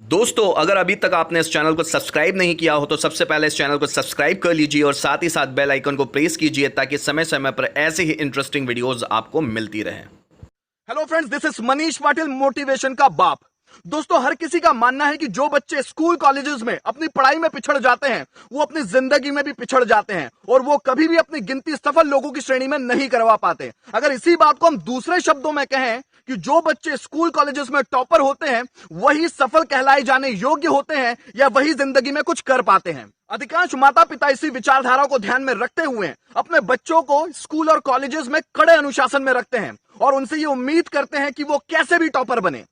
दोस्तों, अगर अभी तक आपने इस चैनल को सब्सक्राइब नहीं किया हो तो सबसे पहले इस चैनल को सब्सक्राइब कर लीजिए और साथ ही साथ बेल आइकन को प्रेस कीजिए ताकि समय समय पर ऐसे ही इंटरेस्टिंग वीडियोस आपको मिलती रहे। Hello friends, this is Manish Patil, motivation का बाप। दोस्तों, हर किसी का मानना है कि जो बच्चे स्कूल कॉलेजेस में अपनी पढ़ाई में पिछड़ जाते हैं वो अपनी जिंदगी में भी पिछड़ जाते हैं और वो कभी भी अपनी गिनती सफल लोगों की श्रेणी में नहीं करवा पाते। अगर इसी बात को हम दूसरे शब्दों में कहें कि जो बच्चे स्कूल कॉलेजेस में टॉपर होते हैं वही सफल कहलाए जाने योग्य होते हैं या वही जिंदगी में कुछ कर पाते हैं। अधिकांश माता पिता इसी विचारधारा को ध्यान में रखते हुए अपने बच्चों को स्कूल और कॉलेजेस में कड़े अनुशासन में रखते हैं और उनसे ये उम्मीद करते हैं कि वो कैसे भी टॉपर बने।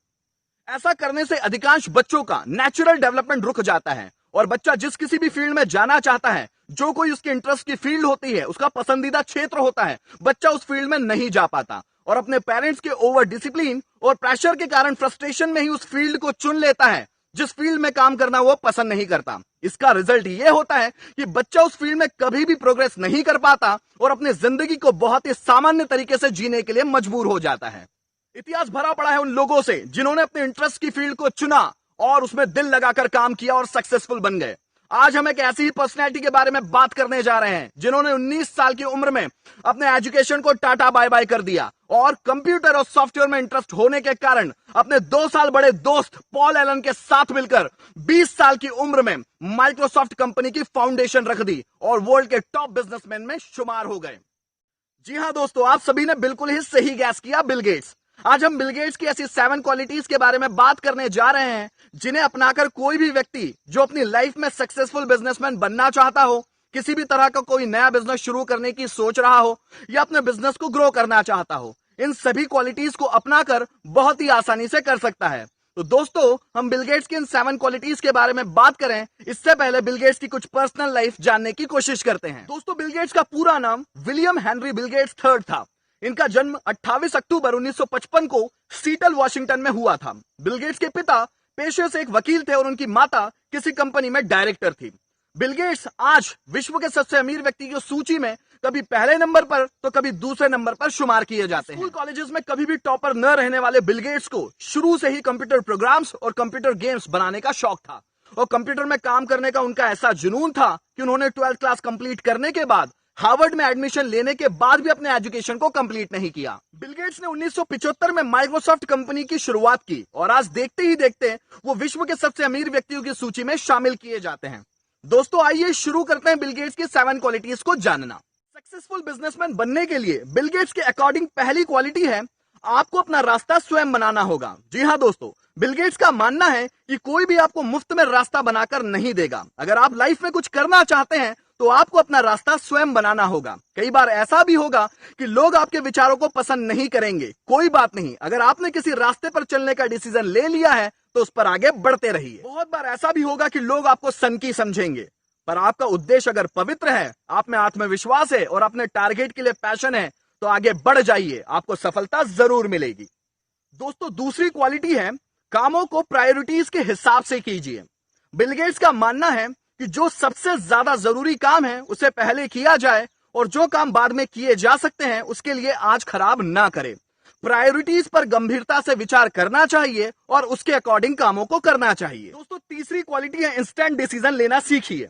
ऐसा करने से अधिकांश बच्चों का नेचुरल डेवलपमेंट रुक जाता है और बच्चा जिस किसी भी फील्ड में जाना चाहता है, जो कोई उसकी इंटरेस्ट की फील्ड होती है, उसका पसंदीदा क्षेत्र होता है, बच्चा उस फील्ड में नहीं जा पाता और अपने पेरेंट्स के ओवर डिसिप्लिन और प्रेशर के कारण फ्रस्ट्रेशन में ही उस फील्ड को चुन लेता है जिस फील्ड में काम करना वो पसंद नहीं करता। इसका रिजल्ट ये होता है कि बच्चा उस फील्ड में कभी भी प्रोग्रेस नहीं कर पाता और अपनी जिंदगी को बहुत ही सामान्य तरीके से जीने के लिए मजबूर हो जाता है। इतिहास भरा पड़ा है उन लोगों से जिन्होंने अपने इंटरेस्ट की फील्ड को चुना और उसमें दिल लगाकर काम किया और सक्सेसफुल बन गए। आज हम एक ऐसी ही पर्सनैलिटी के बारे में बात करने जा रहे हैं जिन्होंने 19 साल की उम्र में अपने एजुकेशन को टाटा बाय बाय कर दिया और कंप्यूटर और सॉफ्टवेयर में इंटरेस्ट होने के कारण अपने 2 साल बड़े दोस्त पॉल एलन के साथ मिलकर 20 साल की उम्र में माइक्रोसॉफ्ट कंपनी की फाउंडेशन रख दी और वर्ल्ड के टॉप बिजनेसमैन में शुमार हो गए। जी हां दोस्तों, आप सभी ने बिल्कुल ही सही गैस किया, बिल गेट्स। आज हम बिल गेट्स की ऐसी 7 क्वालिटीज के बारे में बात करने जा रहे हैं जिन्हें अपनाकर कोई भी व्यक्ति जो अपनी लाइफ में सक्सेसफुल बिजनेसमैन बनना चाहता हो, किसी भी तरह का कोई नया बिजनेस शुरू करने की सोच रहा हो या अपने बिजनेस को ग्रो करना चाहता हो, इन सभी क्वालिटीज को अपनाकर बहुत ही आसानी से कर सकता है। तो दोस्तों, हम बिल गेट्स की इन 7 क्वालिटीज के बारे में बात करें इससे पहले बिल गेट्स की कुछ पर्सनल लाइफ जानने की कोशिश करते हैं। दोस्तों, बिल गेट्स का पूरा नाम William Henry Bill Gates III था। इनका जन्म 28 अक्टूबर 1955 को सीटल वॉशिंगटन में हुआ था। बिल गेट्स के पिता पेशे से एक वकील थे और उनकी माता किसी कंपनी में डायरेक्टर थी। बिल गेट्स आज विश्व के सबसे अमीर व्यक्ति की सूची में कभी पहले नंबर पर तो कभी दूसरे नंबर पर शुमार किए जाते हैं। स्कूल कॉलेजेस में कभी भी टॉपर न रहने वाले बिल गेट्स को शुरू से ही कंप्यूटर प्रोग्राम्स और कंप्यूटर गेम्स बनाने का शौक था और कंप्यूटर में काम करने का उनका ऐसा जुनून था कि उन्होंने 12th क्लास कंप्लीट करने के बाद हार्वर्ड में एडमिशन लेने के बाद भी अपने एजुकेशन को कंप्लीट नहीं किया। बिल गेट्स ने 1975 में माइक्रोसॉफ्ट कंपनी की शुरुआत की और आज देखते ही देखते वो विश्व के सबसे अमीर व्यक्तियों की सूची में शामिल किए जाते हैं। दोस्तों, आइए शुरू करते हैं बिल गेट्स की 7 क्वालिटीज को जानना। सक्सेसफुल बिजनेसमैन बनने के लिए बिल गेट्स के अकॉर्डिंग पहली क्वालिटी है, आपको अपना रास्ता स्वयं बनाना होगा। जी हाँ दोस्तों, बिल गेट्स का मानना है कि कोई भी आपको मुफ्त में रास्ता बनाकर नहीं देगा। अगर आप लाइफ में कुछ करना चाहते हैं तो आपको अपना रास्ता स्वयं बनाना होगा। कई बार ऐसा भी होगा कि लोग आपके विचारों को पसंद नहीं करेंगे, कोई बात नहीं। अगर आपने किसी रास्ते पर चलने का डिसीजन ले लिया है तो उस पर आगे बढ़ते रहिए। बहुत बार ऐसा भी होगा कि लोग आपको सनकी समझेंगे, पर आपका उद्देश्य अगर पवित्र है, आप में आत्मविश्वास है और अपने टारगेट के लिए पैशन है तो आगे बढ़ जाइए, आपको सफलता जरूर मिलेगी। दोस्तों, दूसरी क्वालिटी है, कामों को प्रायोरिटीज के हिसाब से कीजिए। बिल गेट्स का मानना है कि जो सबसे ज्यादा जरूरी काम है उसे पहले किया जाए और जो काम बाद में किए जा सकते हैं उसके लिए आज खराब ना करें। प्रायोरिटीज पर गंभीरता से विचार करना चाहिए और उसके अकॉर्डिंग कामों को करना चाहिए। दोस्तों, तीसरी क्वालिटी है, इंस्टेंट डिसीजन लेना सीखिए।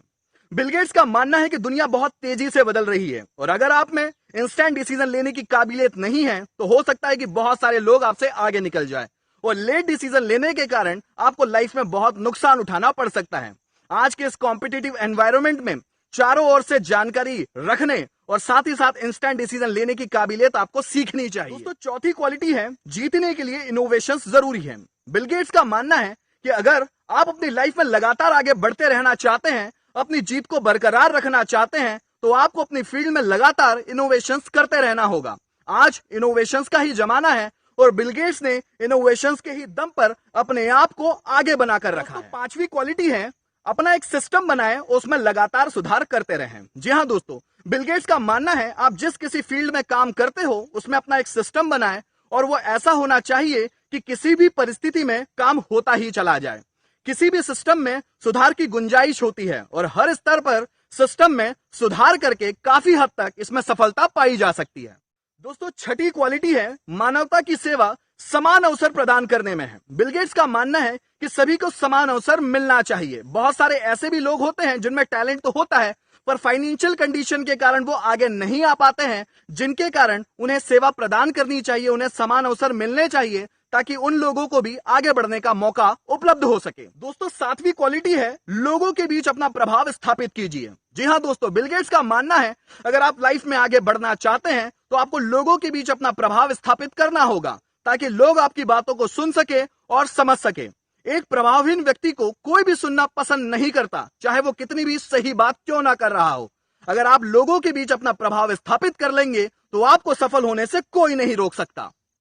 बिल गेट्स का मानना है कि दुनिया बहुत तेजी से बदल रही है और अगर आप में इंस्टेंट डिसीजन लेने की काबिलियत नहीं है तो हो सकता है कि बहुत सारे लोग आपसे आगे निकल जाए और लेट डिसीजन लेने के कारण आपको लाइफ में बहुत नुकसान उठाना पड़ सकता है। आज के इस कॉम्पिटिटिव एनवायरनमेंट में चारों ओर से जानकारी रखने और साथ ही साथ इंस्टेंट डिसीजन लेने की काबिलियत आपको सीखनी चाहिए। दोस्तों, चौथी क्वालिटी है, जीतने के लिए इनोवेशंस जरूरी है। बिल गेट्स का मानना है कि अगर आप अपनी लाइफ में लगातार आगे बढ़ते रहना चाहते हैं, अपनी जीत को बरकरार रखना चाहते हैं तो आपको अपनी फील्ड में लगातार इनोवेशंस करते रहना होगा। आज इनोवेशंस का ही जमाना है और बिल गेट्स ने इनोवेशंस के ही दम पर अपने आप को आगे बनाकर रखा है। पांचवी क्वालिटी है, अपना एक सिस्टम बनाएं और उसमें लगातार सुधार करते रहें। जी हाँ दोस्तों, बिल गेट्स का मानना है आप जिस किसी फील्ड में काम करते हो उसमें अपना एक सिस्टम बनाएं और वो ऐसा होना चाहिए कि किसी भी परिस्थिति में काम होता ही चला जाए। किसी भी सिस्टम में सुधार की गुंजाइश होती है और हर स्तर पर सिस्टम में सुधार करके काफी हद तक इसमें सफलता पाई जा सकती है। दोस्तों, छठी क्वालिटी है, मानवता की सेवा समान अवसर प्रदान करने में है। बिल गेट्स का मानना है कि सभी को समान अवसर मिलना चाहिए। बहुत सारे ऐसे भी लोग होते हैं जिनमें टैलेंट तो होता है, पर फाइनेंशियल कंडीशन के कारण वो आगे नहीं आ पाते हैं, जिनके कारण उन्हें सेवा प्रदान करनी चाहिए, उन्हें समान अवसर मिलने चाहिए ताकि उन लोगों को भी आगे बढ़ने का मौका उपलब्ध हो सके। दोस्तों, 7वीं क्वालिटी है लोगों के बीच अपना प्रभाव स्थापित कीजिए। जी हां दोस्तों, बिल गेट्स का मानना है अगर आप लाइफ में आगे बढ़ना चाहते हैं तो आपको लोगों के बीच अपना प्रभाव स्थापित करना होगा ताकि लोग आपकी बातों को सुन सके और समझ सके। एक प्रभावहीन व्यक्ति को कोई भी सुनना पसंद नहीं करता, चाहे वो कितनी भी सही बात क्यों ना कर रहा हो। अगर आप लोगों के बीच अपना प्रभाव स्थापित कर लेंगे तो आपको सफल होने से कोई नहीं रोक सकता।